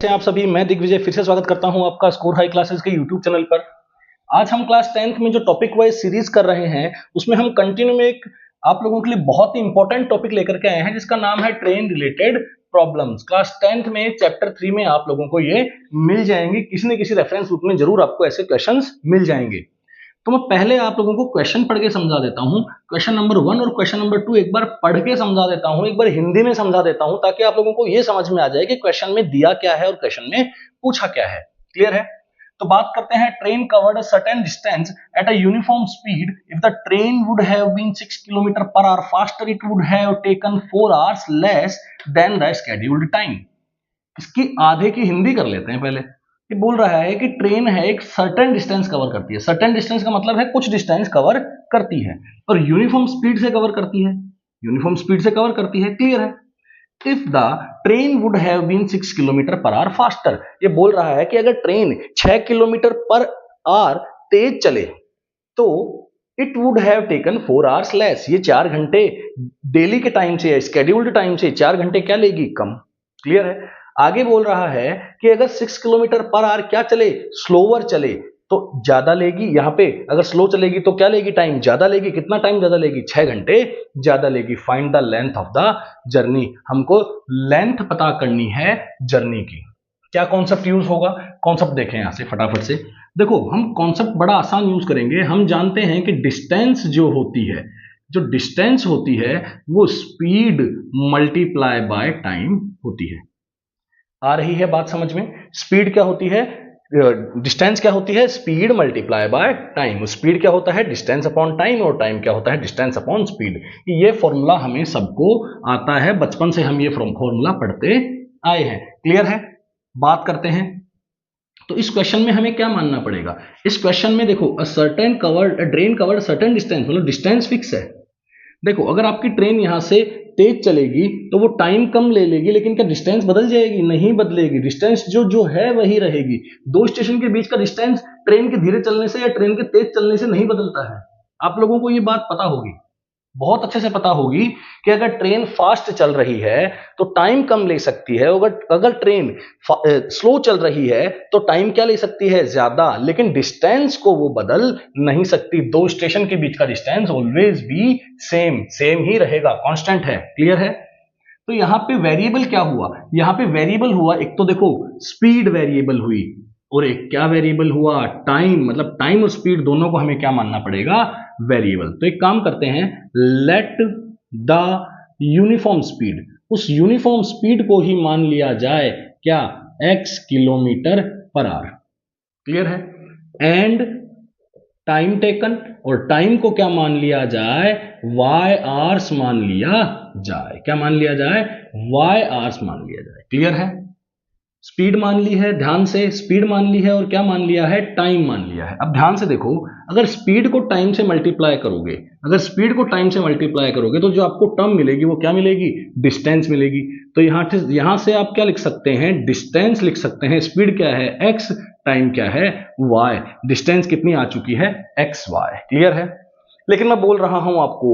से आप सभी, मैं दिग्विजय फिर से स्वागत करता हूं आपका स्कोर हाई क्लासेस के यूट्यूब चैनल पर। आज हम क्लास 10th में जो टॉपिक वाइज सीरीज कर रहे हैं उसमें हम कंटिन्यू में एक आप लोगों के लिए बहुत ही इंपॉर्टेंट टॉपिक लेकर के आए हैं जिसका नाम है train related problems. Class 10th में चैप्टर 3 में आप लोगों को ये मिल जाएंगे, किसी न किसी रेफरेंस बुक में जरूर आपको ऐसे क्वेश्चंस मिल जाएंगे। तो मैं पहले आप लोगों को क्वेश्चन पढ़ के समझा देता हूं। क्वेश्चन नंबर 1 और क्वेश्चन नंबर 2 एक बार पढ़ के समझा देता हूं, एक बार हिंदी में समझा देता हूं, ताकि आप लोगों को यह समझ में आ जाए कि क्वेश्चन में दिया क्या है और क्वेश्चन में पूछा क्या है। क्लियर है? तो बात करते हैं, train covered a certain distance at a uniform speed. If the train would have been 6 kilometre per hour faster, it would have taken 4 hours less than the scheduled time. इसकी आधे की हिंदी कर लेते हैं पहले। ये बोल रहा है कि ट्रेन है एक सर्टेन डिस्टेंस कवर करती है। सर्टेन डिस्टेंस का मतलब है कुछ डिस्टेंस कवर करती है और यूनिफॉर्म स्पीड से कवर करती है। यूनिफॉर्म स्पीड से कवर करती है, क्लियर है? If the train would have been 6 kilometre per hour faster, ये बोल रहा है कि अगर ट्रेन 6 किलोमीटर पर आवर तेज चले तो it would have taken 4 hours less. ये 4 घंटे डेली के टाइम से, स्केड्यूल्ड टाइम से 4 घंटे क्या लेगी? कम। क्लियर है? आगे बोल रहा है कि अगर 6 किलोमीटर पर आवर क्या चले? स्लोवर चले तो ज्यादा लेगी। यहां पे अगर स्लो चलेगी तो क्या लेगी? टाइम ज्यादा लेगी। कितना टाइम ज्यादा लेगी? 6 घंटे ज्यादा लेगी। Find the length of the journey, हमको लेंथ पता करनी है जर्नी की। क्या कॉन्सेप्ट यूज होगा? कॉन्सेप्ट देखें यहां से फटाफट से। देखो, हम कॉन्सेप्ट बड़ा आसान यूज करेंगे। हम जानते हैं कि डिस्टेंस जो होती है, जो डिस्टेंस होती है वो स्पीड मल्टीप्लाई बाय टाइम होती है। आ रही है बात समझ में? स्पीड क्या होती है? डिस्टेंस क्या होती है? Speed multiply by time. Speed क्या होता है? Distance upon time. और टाइम क्या होता है? Distance upon speed. ये फॉर्मूला हमें सबको आता है, बचपन से हम ये फॉर्मूला पढ़ते आए हैं। क्लियर है? बात करते हैं, तो इस क्वेश्चन में हमें क्या मानना पड़ेगा? इस क्वेश्चन में देखो, अ ट्रेन कवर्ड सर्टेन डिस्टेंस, मतलब डिस्टेंस फिक्स है। देखो, अगर आपकी ट्रेन यहां से तेज चलेगी तो वो टाइम कम ले लेगी, लेकिन क्या डिस्टेंस बदल जाएगी? नहीं बदलेगी। डिस्टेंस जो है वही रहेगी। दो स्टेशन के बीच का डिस्टेंस ट्रेन के धीरे चलने से या ट्रेन के तेज चलने से नहीं बदलता है। आप लोगों को ये बात पता होगी, बहुत अच्छे से पता होगी कि अगर ट्रेन फास्ट चल रही है तो टाइम कम ले सकती है। अगर ट्रेन स्लो चल रही है तो टाइम क्या ले सकती है? ज्यादा। लेकिन डिस्टेंस को वो बदल नहीं सकती। दो स्टेशन के बीच का डिस्टेंस ऑलवेज भी सेम ही रहेगा, कांस्टेंट है। क्लियर है? तो यहां पे वेरिएबल क्या हुआ? यहां पे वेरिएबल हुआ, एक तो देखो स्पीड वेरिएबल हुई और एक क्या वेरिएबल हुआ? टाइम। मतलब टाइम और स्पीड दोनों को हमें क्या मानना पड़ेगा? वेरिएबल। तो एक काम करते हैं, लेट द यूनिफॉर्म स्पीड, उस यूनिफॉर्म स्पीड को ही मान लिया जाए क्या? x kilometre per our. Clear है? एंड टाइम टेकन, और टाइम को क्या मान लिया जाए? y आवर्स मान लिया जाए। क्या मान लिया जाए? y आवर्स मान लिया जाए। क्लियर है? स्पीड मान ली है, ध्यान से स्पीड मान ली है, और क्या मान लिया है? टाइम मान लिया है। अब ध्यान से देखो, अगर स्पीड को टाइम से मल्टीप्लाई करोगे, अगर स्पीड को टाइम से मल्टीप्लाई करोगे तो जो आपको टर्म मिलेगी वो क्या मिलेगी? डिस्टेंस मिलेगी। तो यहां से आप क्या लिख सकते हैं? डिस्टेंस लिख सकते हैं। स्पीड क्या है? x, टाइम क्या है? y। डिस्टेंस कितनी आ चुकी है? xy। क्लियर है? लेकिन मैं बोल रहा हूं आपको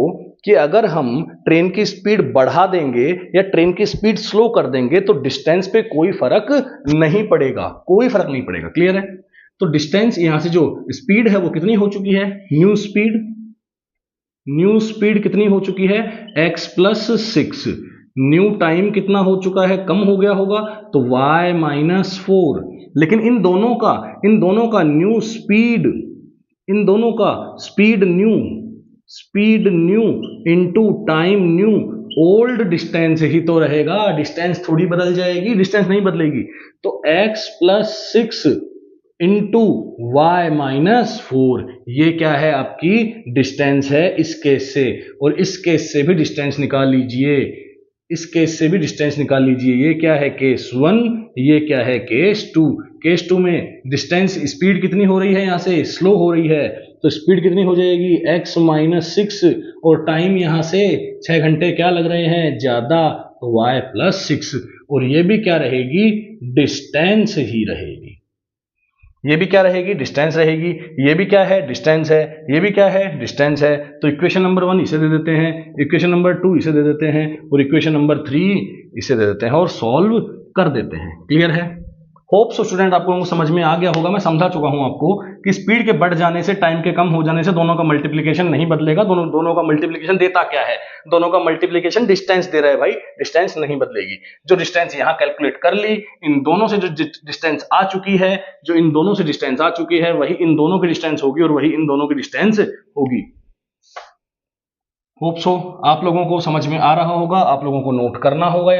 कि अगर हम ट्रेन की स्पीड बढ़ा देंगे या ट्रेन की स्पीड स्लो कर देंगे तो डिस्टेंस पे कोई फर्क नहीं पड़ेगा, कोई फर्क नहीं पड़ेगा। क्लियर है? तो डिस्टेंस यहां से जो स्पीड है वो कितनी हो चुकी है? न्यू स्पीड कितनी हो चुकी है? x plus 6। न्यू टाइम कितना हो चुका है? कम हो गया होगा, तो y माइनस 4। लेकिन इन दोनों का न्यू स्पीड, इन दोनों का speed new into time new, old distance ही तो रहेगा। डिस्टेंस थोड़ी बदल जाएगी, डिस्टेंस नहीं बदलेगी। तो x plus 6 into Y minus 4, ये क्या है? आपकी डिस्टेंस है इस केस से, और इस केस से भी डिस्टेंस निकाल लीजिए, इस केस से भी डिस्टेंस निकाल लीजिए। ये क्या है? केस 1, ये क्या है? केस 2। केस 2 में डिस्टेंस, स्पीड कितनी हो रही है? यहां से स्लो हो रही है, तो स्पीड कितनी हो जाएगी? x माइनस 6, और टाइम यहां से 6 घंटे क्या लग रहे हैं? ज्यादा, तो y प्लस 6। और ये भी क्या रहेगी? डिस्टेंस ही रहेगी। ये भी क्या रहेगी? डिस्टेंस रहेगी। ये भी क्या है? डिस्टेंस है। ये भी क्या है? डिस्टेंस है। तो इक्वेशन नंबर 1 इसे दे देते हैं, इक्वेशन नंबर 2 इसे दे देते हैं, और इक्वेशन नंबर 3 इसे दे देते हैं और सॉल्व कर देते हैं। क्लियर है? होप सो स्टूडेंट आप लोगों को समझ में आ गया होगा। मैं समझा चुका हूं आपको कि स्पीड के बढ़ जाने से, टाइम के कम हो जाने से दोनों का मल्टीप्लिकेशन नहीं बदलेगा। दोनों का मल्टीप्लिकेशन देता क्या है? दोनों का मल्टीप्लिकेशन डिस्टेंस दे रहा है भाई, डिस्टेंस नहीं बदलेगी। जो डिस्टेंस यहां कैलकुलेट कर ली, इन दोनों से जो डिस्टेंस आ चुकी है, जो इन दोनों से डिस्टेंस आ चुकी है, वही इन दोनों की डिस्टेंस होगी और वही इन दोनों की डिस्टेंस होगी। होप सो आप लोगों को समझ में आ रहा होगा। आप लोगों को नोट करना होगा,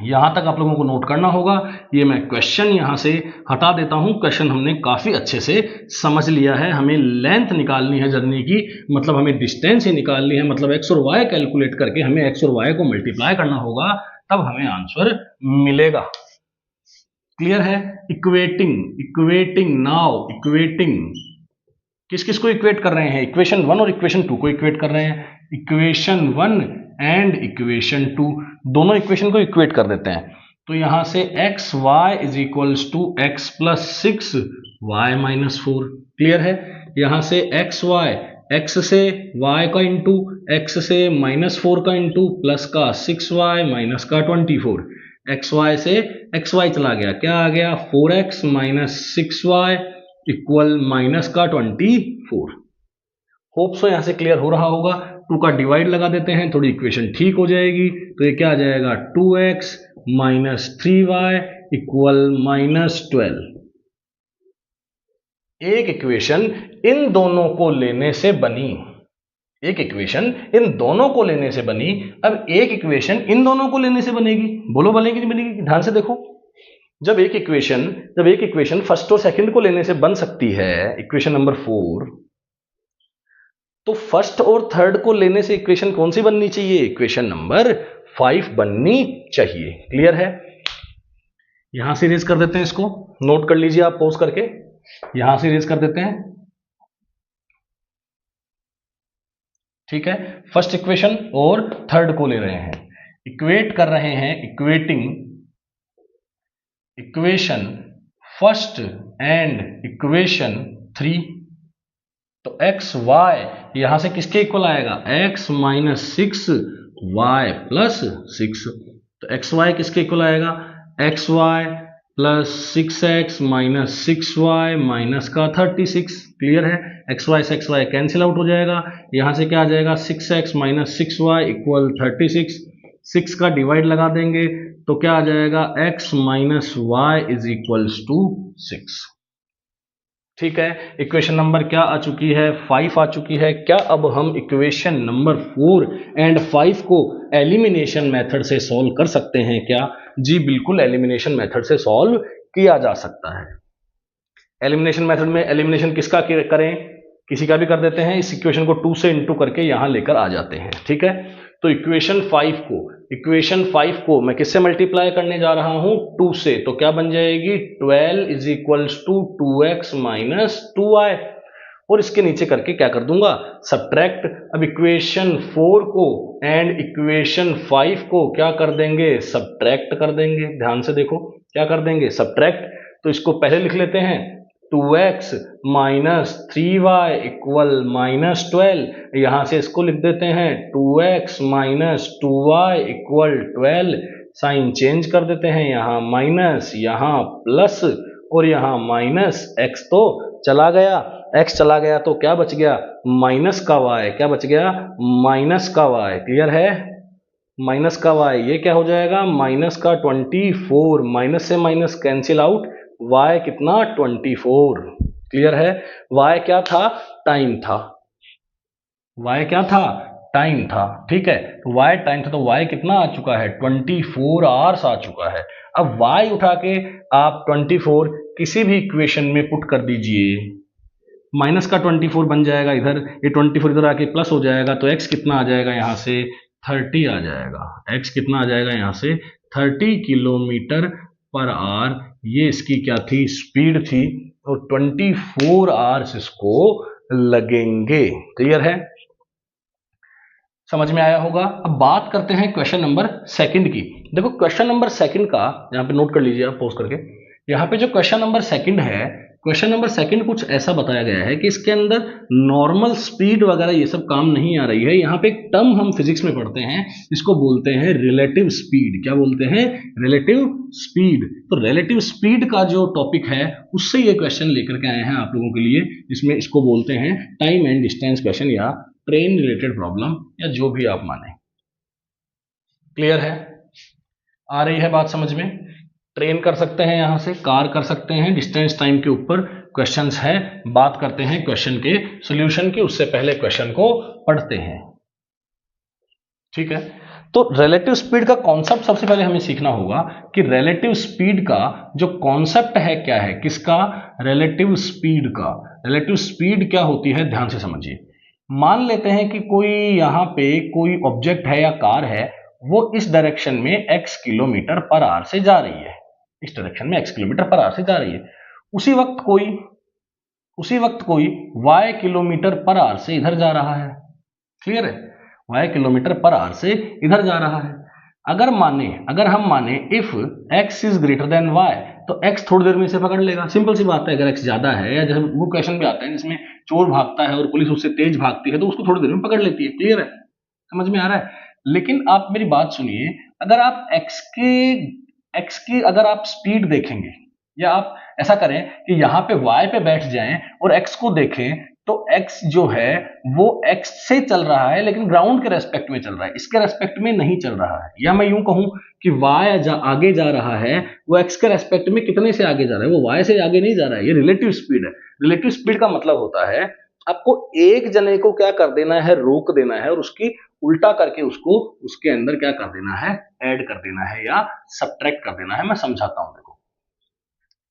यहां तक आप लोगों को नोट करना होगा। ये मैं क्वेश्चन यहां से हटा देता हूं। क्वेश्चन हमने काफी अच्छे से समझ लिया है। हमें लेंथ निकालनी है जर्नी की, मतलब हमें डिस्टेंस ही निकालनी है, मतलब एक्स और वाई कैलकुलेट करके हमें एक्स और वाई को मल्टीप्लाई करना होगा, तब हमें आंसर मिलेगा। क्लियर है? इक्वेटिंग नाउ, किस किस को इक्वेट कर रहे हैं? इक्वेशन 1 और इक्वेशन 2 को इक्वेट कर रहे हैं। इक्वेशन 1 एंड इक्वेशन 2, दोनों इक्वेशन को इक्वेट कर देते हैं। तो यहां से X Y is equals to X plus 6 Y minus 4। Clear है? यहां से एक्स वाई, एक्स से वाई का इंटू, एक्स से -4 का इंटू, प्लस का 6y माइनस का 24। एक्स वाई से एक्स वाई चला गया, क्या आ गया? 4x minus 6y equal minus का 24। होप सो यहां से क्लियर हो रहा होगा। 2 का डिवाइड लगा देते हैं, थोड़ी इक्वेशन ठीक हो जाएगी। तो ये क्या आ जाएगा? 2x minus 3y equal minus 12। एक इक्वेशन इन दोनों को लेने से बनी, एक इक्वेशन इन दोनों को लेने से बनी। अब एक इक्वेशन इन दोनों को लेने से बनेगी, बोलो बनेगी नहीं बनेगी? ध्यान से देखो। जब एक इक्वेशन फर्स्ट और सेकंड को लेने से बन सकती है, इक्वेशन नंबर 4, तो फर्स्ट और थर्ड को लेने से इक्वेशन कौन सी बननी चाहिए? इक्वेशन नंबर 5 बननी चाहिए। क्लियर है? यहां से इरेज कर देते हैं, इसको नोट कर लीजिए आप पॉज करके। यहां से इरेज कर देते हैं, ठीक है। फर्स्ट इक्वेशन और थर्ड को ले रहे हैं, इक्वेट कर रहे हैं, equating equation first and equation 3। तो एक्स वाई यहां से किसके इक्वल आएगा? X minus 6y plus 6। तो एक्स वाई किसके इक्वल आएगा? X Y plus 6x minus 6y minus का 36। क्लियर है? एक्स वाई से एक्स वाई कैंसिल आउट हो जाएगा। यहां से क्या आ जाएगा? 6x minus 6y equal 36। 6 का डिवाइड लगा देंगे तो क्या आ जाएगा? x minus Y is equals to 6। ठीक है, इक्वेशन नंबर क्या आ चुकी है? 5 आ चुकी है। क्या अब हम इक्वेशन नंबर 4 एंड 5 को एलिमिनेशन मेथड से सॉल्व कर सकते हैं क्या? जी बिल्कुल, एलिमिनेशन मेथड से सॉल्व किया जा सकता है। एलिमिनेशन मेथड में एलिमिनेशन किसका करें? किसी का भी कर देते हैं। इस इक्वेशन को 2 से इंटू करके यहां लेकर आ जाते हैं। ठीक है, तो इक्वेशन 5 को मैं किससे मल्टीप्लाई करने जा रहा हूं? 2 से। तो क्या बन जाएगी? 12 is equals to 2x minus 2y। और इसके नीचे करके क्या कर दूंगा? सब्ट्रैक्ट। अब इक्वेशन 4 को एंड इक्वेशन 5 को क्या कर देंगे? सब्ट्रैक्ट कर देंगे। ध्यान से देखो, क्या कर देंगे? सब्ट्रैक्ट। तो इसको पहले लिख लेते हैं, 2x minus 3y equal minus 12। यहां से इसको लिख देते हैं 2x minus 2y equal 12। Sign change कर देते हैं, यहां माइनस, यहां प्लस और यहां माइनस। x तो चला गया, x चला गया तो क्या बच गया? माइनस का y। क्या बच गया? माइनस का y। क्लियर है? माइनस का y, ये क्या हो जाएगा? माइनस का 24। माइनस से माइनस कैंसिल आउट, y कितना? 24। क्लियर है? y क्या था? टाइम था। y क्या था? टाइम था। ठीक है, तो y टाइम था, तो y कितना आ चुका है? 24 आवर्स आ चुका है। अब y उठा के आप 24 किसी भी इक्वेशन में पुट कर दीजिए, माइनस का 24 बन जाएगा इधर, ये 24 इधर आके प्लस हो जाएगा, तो x कितना आ जाएगा? यहां से 30 आ जाएगा। x कितना आ जाएगा? यहां से 30 किलोमीटर पर आवर। ये इसकी क्या थी? स्पीड थी। और 24 आवर्स इसको लगेंगे। क्लियर है? समझ में आया होगा। अब बात करते हैं क्वेश्चन नंबर 2 की। देखो क्वेश्चन नंबर 2 का, यहां पे नोट कर लीजिए आप पॉज करके। यहां पे जो क्वेश्चन नंबर 2 है, क्वेश्चन नंबर सेकंड कुछ ऐसा बताया गया है कि इसके अंदर नॉर्मल स्पीड वगैरह ये सब काम नहीं आ रही है। यहाँ पे एक टर्म हम फिजिक्स में पढ़ते हैं, इसको बोलते हैं रिलेटिव स्पीड। क्या बोलते हैं? Relative speed. तो रिलेटिव स्पीड का जो टॉपिक है उससे ये क्वेश्चन लेकर के आए हैं आप लोगों के लिए। इसमें इसको बोलते हैं टाइम एंड डिस्टेंस क्वेश्चन या ट्रेन रिलेटेड प्रॉब्लम, या जो भी आप माने। क्लियर है? आ रही है बात समझ में? ट्रेन कर सकते हैं, यहां से कार कर सकते हैं, डिस्टेंस टाइम के ऊपर क्वेश्चंस है। बात करते हैं क्वेश्चन के सॉल्यूशन की, उससे पहले क्वेश्चन को पढ़ते हैं। ठीक है, तो रिलेटिव स्पीड का कॉन्सेप्ट सबसे पहले हमें सीखना होगा कि रिलेटिव स्पीड का जो कॉन्सेप्ट है क्या है। किसका? रिलेटिव स्पीड का। रिलेटिव स्पीड क्या होती है, ध्यान से समझिए। मान लेते हैं कि कोई यहां पे कोई ऑब्जेक्ट है या कार है, वो इस डायरेक्शन में x किलोमीटर पर आवर से जा रही है। इस डायरेक्शन में x किलोमीटर पर आवर से जा रही है। उसी वक्त कोई y किलोमीटर पर आवर से इधर जा रहा है। क्लियर है? y किलोमीटर पर आवर से इधर जा रहा है। अगर हम माने if x is greater than y, तो x थोड़ी देर में इसे पकड़ लेगा। सिंपल सी बात है। अगर x ज्यादा है, या जैसे वो क्वेश्चन भी आता है जिसमें चोर भागता है और पुलिस उससे तेज भागती है, तो उसको थोड़ी देर में पकड़ लेती है। क्लियर है? समझ में आ रहा है? लेकिन आप मेरी बात सुनिए, अगर आप x की अगर आप स्पीड देखेंगे, या आप ऐसा करें कि यहां पे y पे बैठ जाएं और x को देखें, तो x जो है वो x से चल रहा है, लेकिन ग्राउंड के रेस्पेक्ट में चल रहा है, इसके रेस्पेक्ट में नहीं चल रहा है। या मैं यूं कहूं कि y आगे जा रहा है, वो x के रेस्पेक्ट में कितने से आगे जा रहा है, वो y से आगे नहीं जा रहा है। ये रिलेटिव स्पीड है। रिलेटिव स्पीड का मतलब होता है आपको एक जने को क्या कर देना है, रोक देना है, और उसकी उल्टा करके उसको उसके अंदर क्या कर देना है, ऐड कर देना है या सब्ट्रैक्ट कर देना है। मैं समझाता हूं। देखो,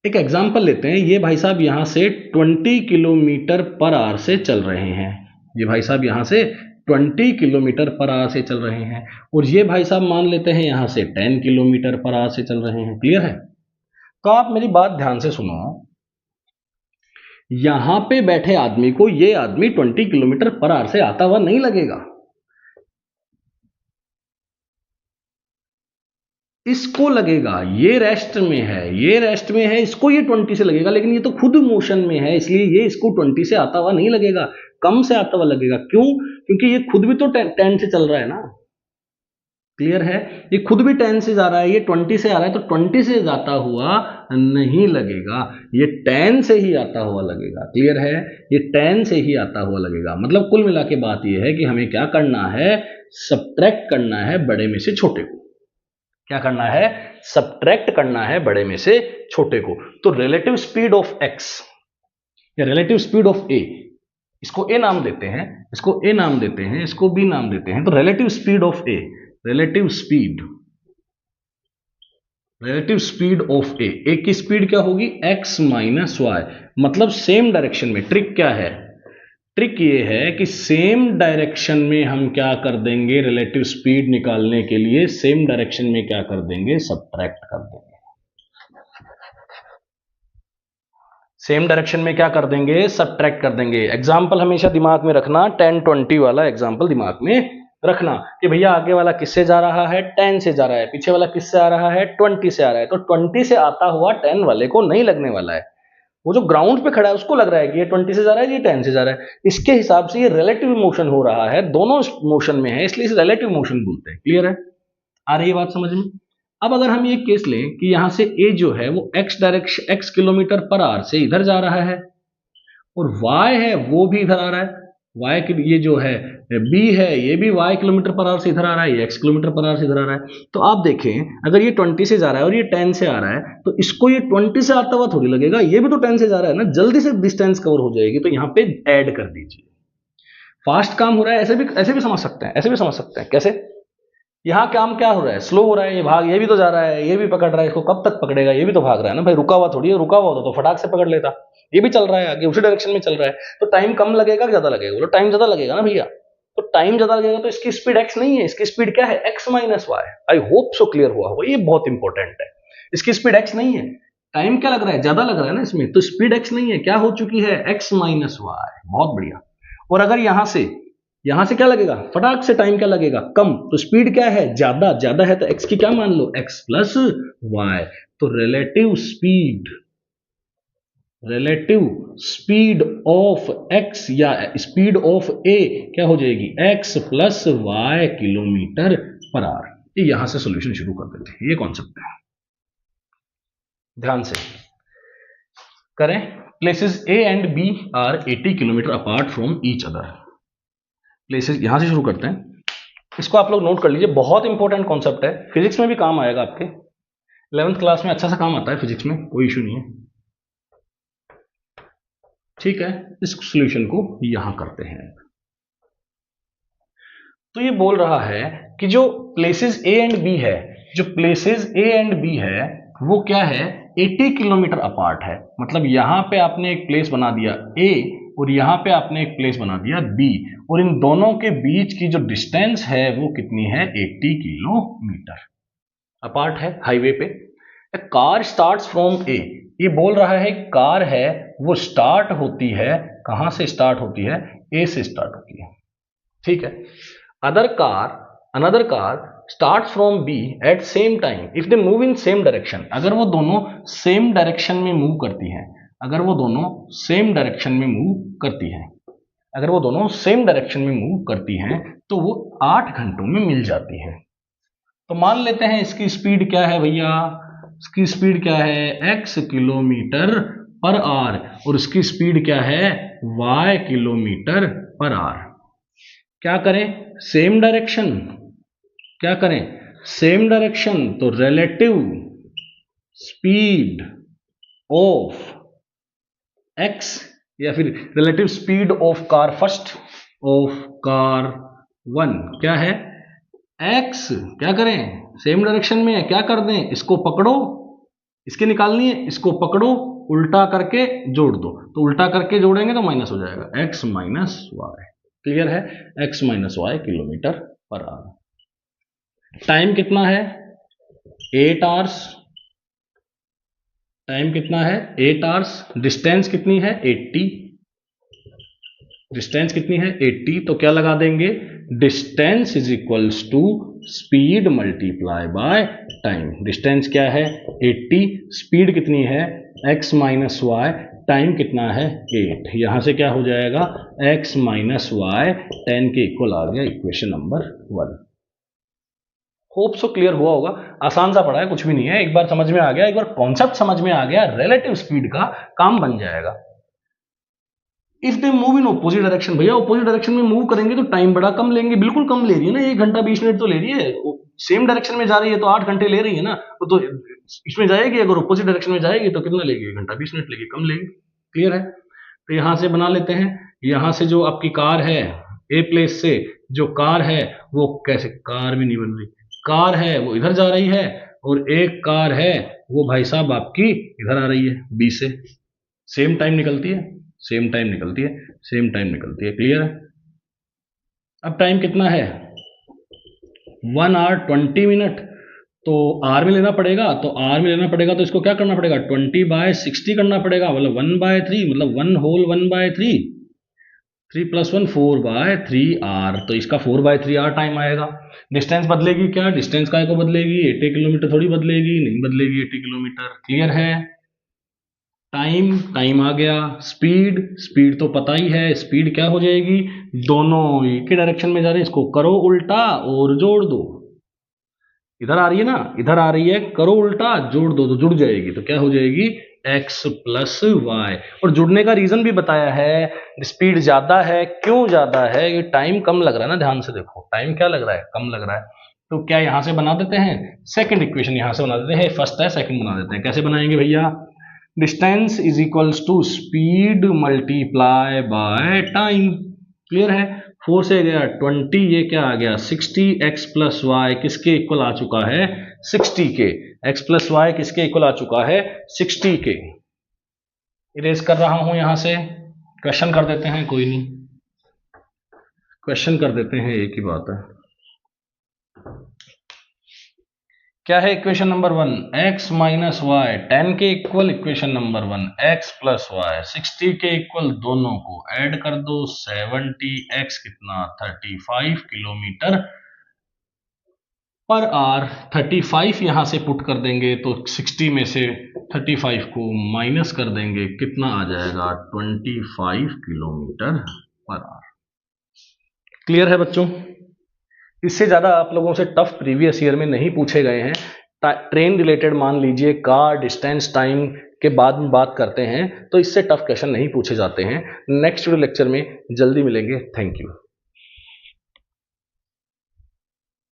एक एग्जांपल लेते हैं। ये भाई साहब यहां से 20 किलोमीटर पर आवर से चल रहे हैं। ये भाई साहब यहां से 20 किलोमीटर पर आवर से चल रहे हैं, और ये भाई साहब मान लेते हैं यहां से 10 किलोमीटर पर आवर से चल रहे हैं। क्लियर है? तो आप मेरी बात ध्यान से सुनो। यहां पे बैठे आदमी को ये आदमी 20 किलोमीटर पर आवर से आता हुआ नहीं लगेगा। इसको लगेगा, ये रेस्ट में है, इसको ये 20 से लगेगा, लेकिन ये तो खुद मोशन में है, इसलिए ये इसको 20 से आता हुआ नहीं लगेगा, कम से आता हुआ लगेगा। क्यों? क्योंकि ये खुद भी तो 10 से चल रहा है ना। क्लियर है? ये खुद भी 10 से जा रहा है, ये 20 से आ रहा है, तो 20 से जाता हुआ नहीं लगेगा, ये 10 से ही आता हुआ लगेगा। क्लियर है? ये 10 से ही आता हुआ लगेगा। मतलब कुल मिला के बात ये है कि हमें क्या करना है, सब्ट्रैक्ट करना है बड़े में से छोटे को। क्या करना है? सब्ट्रैक्ट करना है बड़े में से छोटे को। तो रिलेटिव स्पीड ऑफ x या रिलेटिव स्पीड ऑफ a, इसको a नाम देते हैं, इसको a नाम देते हैं, इसको b नाम देते हैं। तो relative speed of a, relative speed of a की स्पीड क्या होगी? x minus Y. मतलब सेम डायरेक्शन में। ट्रिक क्या है? ट्रिक ये है कि सेम डायरेक्शन में हम क्या कर देंगे, रिलेटिव स्पीड निकालने के लिए सेम डायरेक्शन में क्या कर देंगे, सब्ट्रैक्ट कर देंगे। सेम डायरेक्शन में क्या कर देंगे, सब्ट्रैक्ट कर देंगे। एग्जांपल हमेशा दिमाग में रखना, 10-20 वाला एग्जांपल दिमाग में रखना कि भैया आगे वाला किससे जा रहा है, 10 से जा रहा है, पीछे वाला किससे आ रहा है, 20 से आ रहा है। तो 20 से आता हुआ 10 वाले को नहीं लगने वाला है। वो जो ग्राउंड पे खड़ा है उसको लग रहा है कि ये 20 से जा रहा है, ये 10 से जा रहा है। इसके हिसाब से ये रिलेटिव मोशन हो रहा है, दोनों मोशन में है, इसलिए इसे रिलेटिव मोशन बोलते हैं। क्लियर है? आ रही है बात समझ में? अब अगर हम ये केस लें कि यहां से a जो है वो x किलोमीटर पर आवर से इधर जा रहा है, और y है वो भी इधर आ रहा है, y के ये जो है b है, ये भी y किलोमीटर पर आवर से इधर आ रहा है, ये x किलोमीटर पर आवर से इधर आ रहा है। तो आप देखें, अगर ये 20 से जा रहा है और ये 10 से आ रहा है, तो इसको ये 20 से आता हुआ थोड़ी लगेगा, ये भी तो 10 से जा रहा है ना, जल्दी से डिस्टेंस कवर हो जाएगी। तो यहाँ पे ऐड कर दीजिए। फास्ट काम हो रहा है, ऐसे भी समझ सकते हैं, ऐसे भी समझ सकते हैं। कैसे? यहाँ काम क्या हो रहा है, स्लो हो रहा है, ये भाग, ये भी तो जा रहा है, ये भी पकड़ रहा है, इसको कब तक पकड़ेगा, ये भी तो भाग रहा है ना भाई, रुका हुआ थोड़ी है, रुका हुआ होता तो फटाक से पकड़ लेता। ये भी चल रहा है आगे, उसी डायरेक्शन में चल रहा है, तो टाइम कम लगेगा कि ज्यादा लगेगा? बोलो टाइम ज्यादा लगेगा ना भैया। तो टाइम ज्यादा लगेगा, तो इसकी स्पीड x नहीं है, इसकी स्पीड क्या है, x minus Y. I hope so clear हुआ होगा, ये बहुत इंपॉर्टेंट है। इसकी स्पीड x नहीं है, टाइम क्या लग रहा है, ज्यादा लग रहा है ना इसमें, तो स्पीड x नहीं है, क्या हो चुकी है, x माइनस वाई। बहुत बढ़िया। और अगर यहां से क्या लगेगा, फटाक से टाइम क्या लगेगा, कम, तो स्पीड क्या है, ज्यादा है, तो x की क्या मान लो, x प्लस वाई। तो relative speed relative speed of x या स्पीड ऑफ a क्या हो जाएगी x plus Y kilometre per hour. यहां से सॉल्यूशन शुरू कर देते हैं, ये कॉन्सेप्ट है, ध्यान से करें। Places a and b are 80 kilometre apart from each other. Places यहां से शुरू करते हैं, इसको आप लोग नोट कर लीजिए, बहुत इंपॉर्टेंट कॉन्सेप्ट है, फिजिक्स में भी काम आएगा आपके, 11th क्लास में अच्छा सा काम आता है फिजिक्स में, कोई इशू नहीं है। ठीक है, इस सॉल्यूशन को यहां करते हैं। तो ये बोल रहा है कि जो प्लेसेस ए एंड बी है, जो प्लेसेस ए एंड बी है वो क्या है, 80 किलोमीटर अपार्ट है। मतलब यहां पे आपने एक प्लेस बना दिया ए और यहां पे आपने एक प्लेस बना दिया बी, और इन दोनों के बीच की जो डिस्टेंस है वो कितनी है, 80 किलोमीटर अपार्ट है हाईवे पे। कार स्टार्ट्स फ्रॉम ए, ये बोल रहा है कार है वो स्टार्ट होती है, कहां से स्टार्ट होती है, ए से स्टार्ट होती है। ठीक है, another car starts from B at same time if they move in same direction. अगर वो दोनों सेम डायरेक्शन में मूव करती हैं, अगर वो दोनों सेम डायरेक्शन में मूव करती हैं, अगर वो दोनों सेम डायरेक्शन में मूव करती हैं तो वो 8 घंटों में मिल जाती हैं। तो मान लेते हैं इसकी स्पीड क्या है भैया, इसकी स्पीड क्या है x किलोमीटर पर आवर, और इसकी स्पीड क्या है y किलोमीटर पर आवर। क्या करें, सेम डायरेक्शन, क्या करें सेम डायरेक्शन, तो रिलेटिव स्पीड ऑफ x या फिर relative speed of car first, of car 1 क्या है x, क्या करें सेम डायरेक्शन में है, क्या कर दें इसको पकड़ो, इसके निकालनी है, इसको पकड़ो उल्टा करके जोड़ दो, तो उल्टा करके जोड़ेंगे तो माइनस हो जाएगा x माइनस वाई। क्लियर है, x minus Y kilometre per hour. Time कितना है 8 आवर्स, टाइम कितना है 8 आवर्स। डिस्टेंस कितनी है 80, डिस्टेंस कितनी है 80, तो क्या लगा देंगे, distance is equals to speed multiply by time. Distance क्या है 80, स्पीड कितनी है x माइनस वाई, टाइम कितना है 8, यहां से क्या हो जाएगा x माइनस वाई 10 के इक्वल आ गया equation number 1। Hope so clear हुआ होगा, आसान सा पड़ा है, कुछ भी नहीं है, एक बार समझ में आ गया, एक बार कॉन्सेप्ट समझ में आ गया, रिलेटिव स्पीड का काम बन जाएगा। If they move in opposite direction, भैया ऑपोजिट डायरेक्शन में मूव करेंगे तो टाइम बड़ा कम लेंगे, बिल्कुल कम ले रही है ना, 1 घंटा 20 मिनट तो ले रही है। सेम डायरेक्शन में जा रही है तो 8 घंटे ले रही है ना, तो इसमें जाएगी, अगर ऑपोजिट डायरेक्शन में जाएगी तो कितना लेगी, 1 घंटा 20 मिनट लेगी, कम लेगी। क्लियर है, तो यहां से बना लेते हैं, यहां से जो आपकी कार है ए प्लेस से जो कार है वो कैसे, कार भी नहीं बन रही, कार है वो इधर जा रही है, और एक कार है वो भाई साहब आपकी इधर आ रही है बी से, सेम टाइम निकलती है, सेम टाइम निकलती है, सेम टाइम निकलती है। क्लियर है, अब टाइम कितना है 1 आवर 20 मिनट, तो आर में लेना पड़ेगा, तो आर में लेना पड़ेगा तो इसको क्या करना पड़ेगा 20/60 करना पड़ेगा, मतलब 1/3, मतलब 1 होल 1/3, 3 + 1 4/3 आर, तो इसका 4/3 आर टाइम आएगा। डिस्टेंस बदलेगी क्या, डिस्टेंस काय को बदलेगी, 80 किलोमीटर थोड़ी बदलेगी, नहीं बदलेगी 80 किलोमीटर। क्लियर है, टाइम, टाइम आ गया, स्पीड, स्पीड तो पता ही है, स्पीड क्या हो जाएगी, दोनों एक ही डायरेक्शन में जा रहे हैं, इसको करो उल्टा और जोड़ दो, इधर आ रही है ना, इधर आ रही है, करो उल्टा जोड़ दो तो जुड़ जाएगी, तो क्या हो जाएगी x प्लस वाई। और जुड़ने का रीजन भी बताया है, स्पीड ज्यादा है, क्यों ज्यादा है, ये टाइम कम लग रहा है ना, ध्यान से देखो टाइम क्या लग रहा है, कम लग रहा है, तो क्या यहां से बना देते हैं सेकंड इक्वेशन, यहां से बना देते हैं, फर्स्ट है सेकंड बना देते हैं। कैसे बनाएंगे भैया, distance is equals to speed multiply by time. Clear है, 4 से गया 20, ये क्या आ गया 60, x प्लस वाई किसके इक्वल आ चुका है 60 के, x प्लस वाई किसके इक्वल आ चुका है 60 के। इरेज कर रहा हूं यहां से, क्वेश्चन कर देते हैं, कोई नहीं क्वेश्चन कर देते हैं, एक ही बात है। क्या है equation number 1, x minus Y 10 के equal, equation number 1 x plus Y 60 के इक्वल, दोनों को ऐड कर दो 70, x कितना 35 किलोमीटर पर आवर 35 यहाँ से पुट कर देंगे तो 60 में से 35 को माइनस कर देंगे, कितना आ जाएगा 25 किलोमीटर पर आवर। क्लियर है बच्चों? इससे ज़्यादा आप लोगों से टफ प्रीवियस ईयर में नहीं पूछे गए हैं। ट्रेन रिलेटेड मान लीजिए, कार, डिस्टेंस, टाइम के बाद में बात करते हैं, तो इससे टफ क्वेश्चन नहीं पूछे जाते हैं। नेक्स्ट लेक्चर में जल्दी मिलेंगे। Thank you.